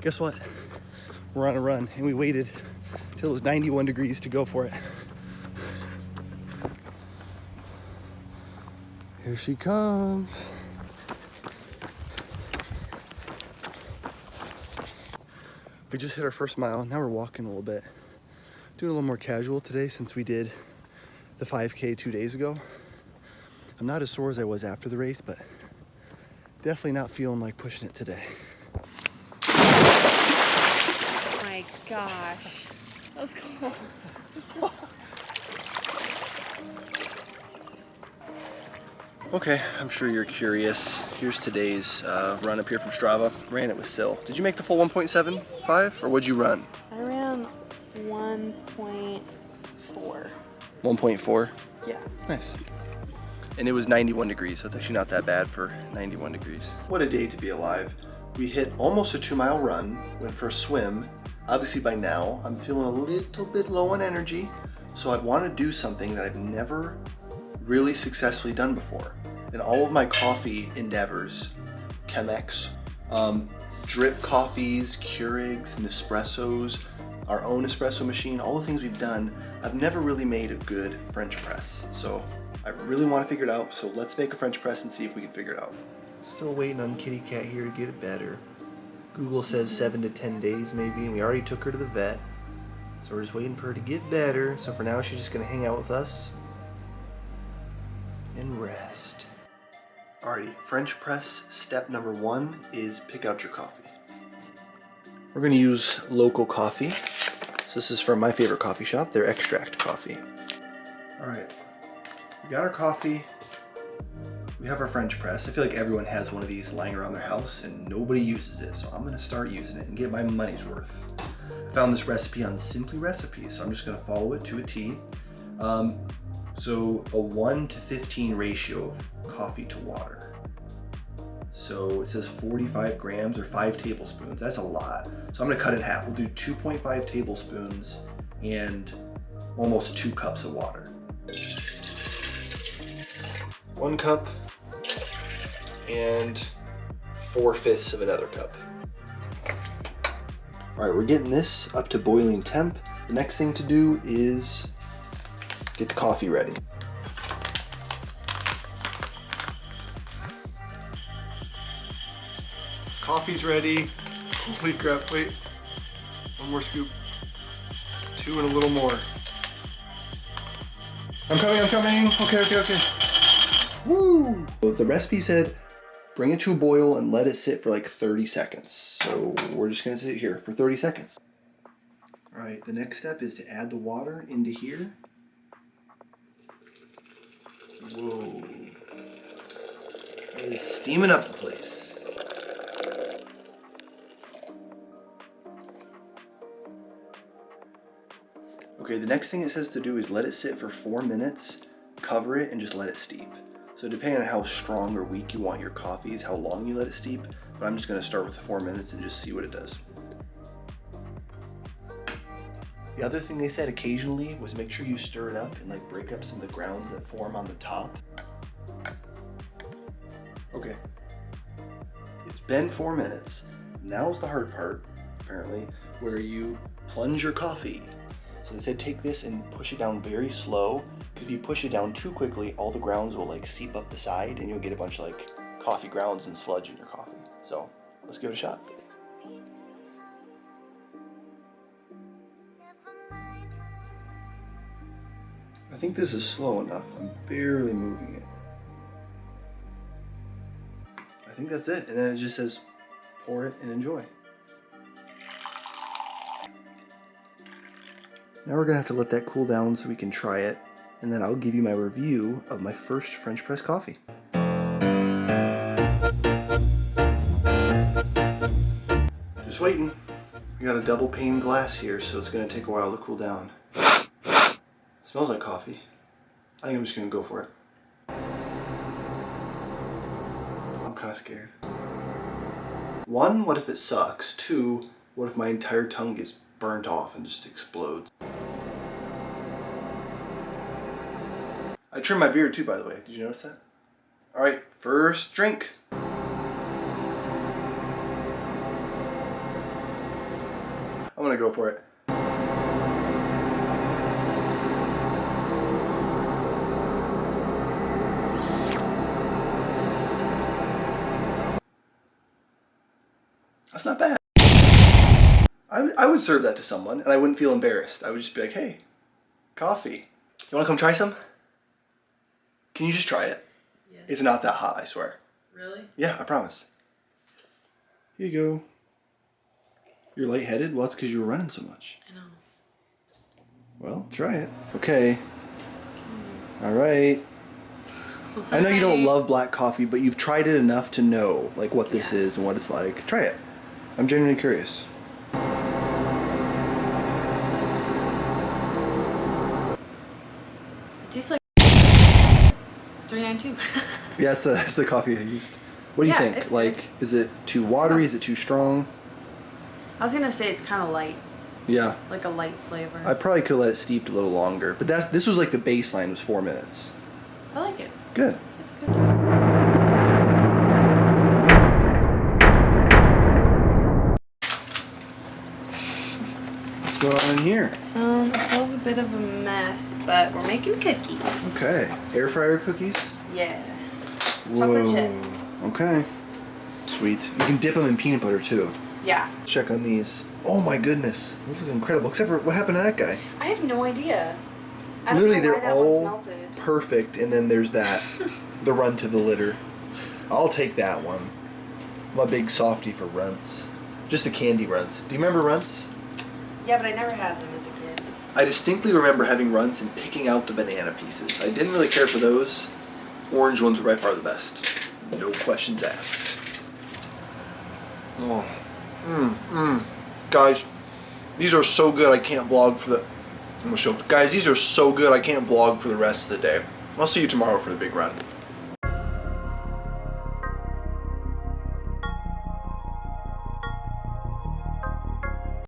Guess what? We're on a run, and we waited till it was 91 degrees to go for it. Here she comes. We just hit our first mile. Now we're walking a little bit. Doing a little more casual today since we did the 5K 2 days ago. I'm not as sore as I was after the race, but definitely not feeling like pushing it today. Oh my gosh, that was cold. Okay, I'm sure you're curious. Here's today's run up here from Strava. Ran it with Sil. Did you make the full 1.75 or what'd you run? I ran 1.4. 1.4? Yeah. Nice. And it was 91 degrees, so it's actually not that bad for 91 degrees. What a day to be alive. We hit almost a 2-mile run, went for a swim. Obviously by now, I'm feeling a little bit low on energy, so I'd want to do something that I've never really successfully done before. In all of my coffee endeavors, Chemex, drip coffees, Keurigs, Nespressos, our own espresso machine, all the things we've done, I've never really made a good French press. So I really want to figure it out, so let's make a French press and see if we can figure it out. Still waiting on Kitty Cat here to get it better. Google says 7 to 10 days maybe, and we already took her to the vet. So we're just waiting for her to get better. So for now, she's just gonna hang out with us and rest. Alrighty, French press step number 1 is pick out your coffee. We're gonna use local coffee. So this is from my favorite coffee shop, their extract coffee. Alright, we got our coffee. We have our French press. I feel like everyone has one of these lying around their house and nobody uses it, so I'm gonna start using it and get my money's worth. I found this recipe on Simply Recipes, so I'm just gonna follow it to a T. So a 1 to 15 ratio of coffee to water. So it says 45 grams or 5 tablespoons. That's a lot. So I'm gonna cut it in half. We'll do 2.5 tablespoons and almost 2 cups of water. 1 cup and 4/5 of another cup. All right, we're getting this up to boiling temp. The next thing to do is get the coffee ready. Coffee's ready. Holy crap, wait. 1 more scoop. 2 and a little more. I'm coming. Okay. Woo! The recipe said bring it to a boil and let it sit for like 30 seconds. So we're just gonna sit here for 30 seconds. All right, the next step is to add the water into here. Whoa. It is steaming up the place. Okay, the next thing it says to do is let it sit for 4 minutes, cover it, and just let it steep. So depending on how strong or weak you want your coffee is how long you let it steep, but I'm just gonna start with the 4 minutes and just see what it does. The other thing they said occasionally was make sure you stir it up and like break up some of the grounds that form on the top. Okay, it's been 4 minutes. Now's the hard part, apparently, where you plunge your coffee. So they said take this and push it down very slow, because if you push it down too quickly, all the grounds will like seep up the side and you'll get a bunch of like coffee grounds and sludge in your coffee. So let's give it a shot. I think this is slow enough. I'm barely moving it. I think that's it. And then it just says pour it and enjoy. Now we're gonna have to let that cool down so we can try it, and then I'll give you my review of my first French press coffee. Just waiting. We got a double pane glass here, so it's gonna take a while to cool down. Smells like coffee. I think I'm just gonna go for it. I'm kinda scared. 1, what if it sucks? 2, what if my entire tongue gets burnt off and just explodes? I trimmed my beard too, by the way. Did you notice that? All right, first drink. gonna go for it. That's not bad. I would serve that to someone and I wouldn't feel embarrassed. I would just be like, hey, coffee. You wanna come try some? Can you just try it? Yeah. It's not that hot, I swear. Really? Yeah, I promise. Here you go. You're lightheaded? Well, that's because you were running so much. I know. Well, try it. Okay. All right. I know you don't love black coffee, but you've tried it enough to know like what this is and what it's like. Try it. I'm genuinely curious. It tastes like 392. Yeah, that's the coffee I used. What do you think? It's Like, good. is it too watery? Is it too strong? I was gonna say it's kind of light, Yeah. like a light flavor. I probably could have let it steep a little longer, but this was like the baseline was 4 minutes. I like it. Good. It's good. What's going on in here? It's a little bit of a mess, but we're making cookies. Okay. Air fryer cookies? Yeah. Whoa. Chocolate chip. Okay. Sweet. You can dip them in peanut butter too. Yeah. Let's check on these. Oh my goodness. Those look incredible. Except for what happened to that guy? I have no idea. I don't Literally, know why they're that one's all melted. perfect, and then there's that. The run to the litter. I'll take that one. I'm a big softie for runts. Just the candy runts. Do you remember runts? Yeah, but I never had them as a kid. I distinctly remember having runts and picking out the banana pieces. I didn't really care for those. Orange ones were by far the best. No questions asked. Oh. Guys, these are so good I can't vlog for the... I'm gonna show... Guys, these are so good I can't vlog for the rest of the day. I'll see you tomorrow for the big run.